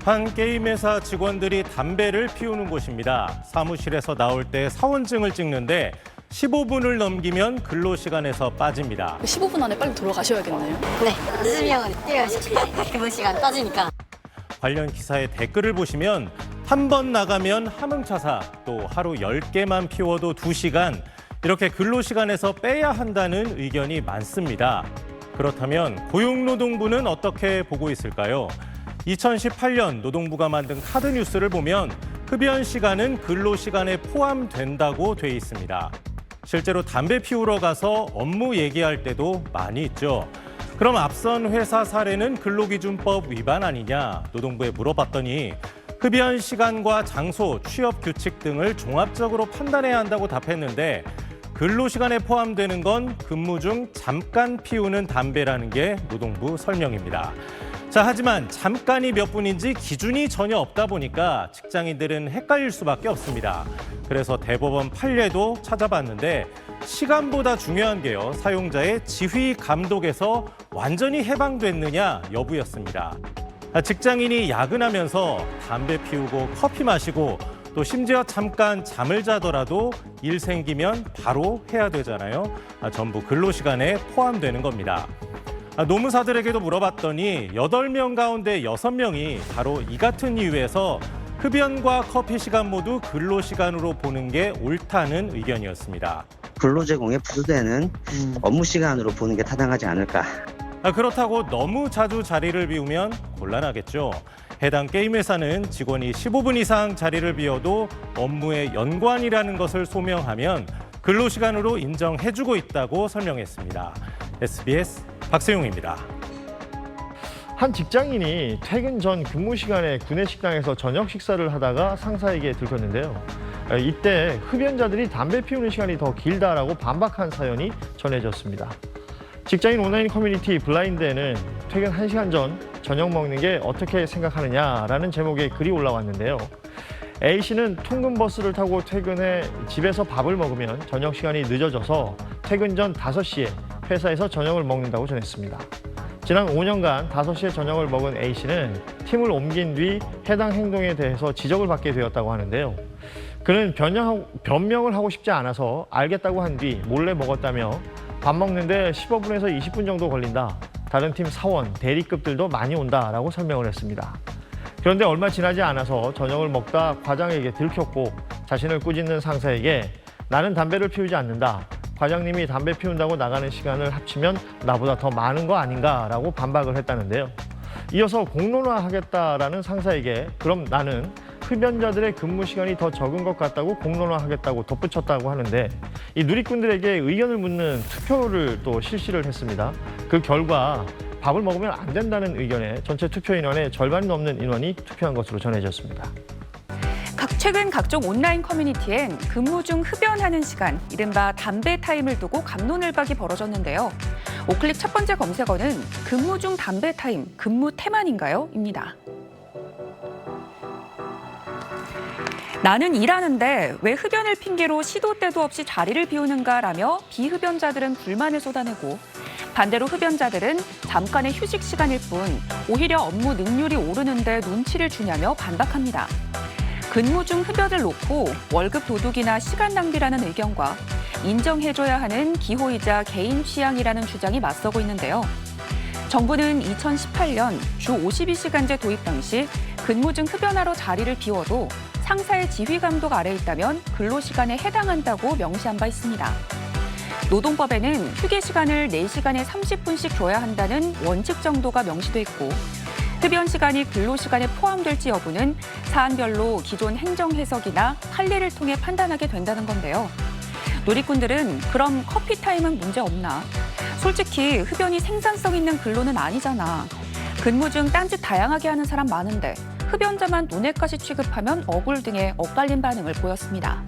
한 게임 회사 직원들이 담배를 피우는 곳입니다. 사무실에서 나올 때 사원증을 찍는데 15분을 넘기면 근로시간에서 빠집니다. 15분 안에 빨리 돌아가셔야겠네요. 네, 늦으면 뛰어야죠. 근무 시간 따지니까. 관련 기사의 댓글을 보시면 한 번 나가면 함흥차사, 또 하루 10개만 피워도 2시간, 이렇게 근로시간에서 빼야 한다는 의견이 많습니다. 그렇다면 고용노동부는 어떻게 보고 있을까요? 2018년 노동부가 만든 카드 뉴스를 보면 흡연 시간은 근로시간에 포함된다고 돼 있습니다. 실제로 담배 피우러 가서 업무 얘기할 때도 많이 있죠. 그럼 앞선 회사 사례는 근로기준법 위반 아니냐 노동부에 물어봤더니 흡연 시간과 장소, 취업 규칙 등을 종합적으로 판단해야 한다고 답했는데 근로시간에 포함되는 건 근무 중 잠깐 피우는 담배라는 게 노동부 설명입니다. 자, 하지만 잠깐이 몇 분인지 기준이 전혀 없다 보니까 직장인들은 헷갈릴 수밖에 없습니다. 그래서 대법원 판례도 찾아봤는데 시간보다 중요한 게요. 사용자의 지휘 감독에서 완전히 해방됐느냐 여부였습니다. 직장인이 야근하면서 담배 피우고 커피 마시고 또 심지어 잠깐 잠을 자더라도 일 생기면 바로 해야 되잖아요. 전부 근로시간에 포함되는 겁니다. 노무사들에게도 물어봤더니 8명 가운데 6명이 바로 이 같은 이유에서 흡연과 커피 시간 모두 근로시간으로 보는 게 옳다는 의견이었습니다. 근로제공에 부수되는 업무 시간으로 보는 게 타당하지 않을까. 그렇다고 너무 자주 자리를 비우면 곤란하겠죠. 해당 게임 회사는 직원이 15분 이상 자리를 비워도 업무에 연관이라는 것을 소명하면 근로시간으로 인정해주고 있다고 설명했습니다. SBS 박세용입니다. 한 직장인이 퇴근 전 근무 시간에 구내 식당에서 저녁 식사를 하다가 상사에게 들켰는데요. 이때 흡연자들이 담배 피우는 시간이 더 길다라고 반박한 사연이 전해졌습니다. 직장인 온라인 커뮤니티 블라인드에는 퇴근 1시간 전 저녁 먹는 게 어떻게 생각하느냐라는 제목의 글이 올라왔는데요. A씨는 통근버스를 타고 퇴근해 집에서 밥을 먹으면 저녁 시간이 늦어져서 퇴근 전 5시에 회사에서 저녁을 먹는다고 전했습니다. 지난 5년간 5시에 저녁을 먹은 A씨는 팀을 옮긴 뒤 해당 행동에 대해서 지적을 받게 되었다고 하는데요. 그는 변명을 하고 싶지 않아서 알겠다고 한 뒤 몰래 먹었다며 밥 먹는데 15분에서 20분 정도 걸린다. 다른 팀 사원, 대리급들도 많이 온다라고 설명을 했습니다. 그런데 얼마 지나지 않아서 저녁을 먹다 과장에게 들켰고 자신을 꾸짖는 상사에게 나는 담배를 피우지 않는다. 과장님이 담배 피운다고 나가는 시간을 합치면 나보다 더 많은 거 아닌가라고 반박을 했다는데요. 이어서 공론화하겠다라는 상사에게 그럼 나는 흡연자들의 근무 시간이 더 적은 것 같다고 공론화하겠다고 덧붙였다고 하는데 이 누리꾼들에게 의견을 묻는 투표를 또 실시를 했습니다. 그 결과 밥을 먹으면 안 된다는 의견에 전체 투표 인원의 절반이 넘는 인원이 투표한 것으로 전해졌습니다. 최근 각종 온라인 커뮤니티엔 근무 중 흡연하는 시간, 이른바 담배 타임을 두고 갑론을박이 벌어졌는데요. 오클릭 첫 번째 검색어는 근무 중 담배 타임, 근무 태만인가요? 입니다. 나는 일하는데 왜 흡연을 핑계로 시도 때도 없이 자리를 비우는가라며 비흡연자들은 불만을 쏟아내고 반대로 흡연자들은 잠깐의 휴식 시간일 뿐 오히려 업무 능률이 오르는데 눈치를 주냐며 반박합니다. 근무 중 흡연을 놓고 월급 도둑이나 시간 낭비라는 의견과 인정해줘야 하는 기호이자 개인 취향이라는 주장이 맞서고 있는데요. 정부는 2018년 주 52시간제 도입 당시 근무 중 흡연하러 자리를 비워도 상사의 지휘 감독 아래에 있다면 근로시간에 해당한다고 명시한 바 있습니다. 노동법에는 휴게 시간을 4시간에 30분씩 줘야 한다는 원칙 정도가 명시돼 있고 흡연 시간이 근로시간에 포함될지 여부는 사안별로 기존 행정 해석이나 판례를 통해 판단하게 된다는 건데요. 누리꾼들은 그럼 커피 타임은 문제 없나? 솔직히 흡연이 생산성 있는 근로는 아니잖아. 근무 중 딴짓 다양하게 하는 사람 많은데 흡연자만 논외까지 취급하면 억울 등의 엇갈린 반응을 보였습니다.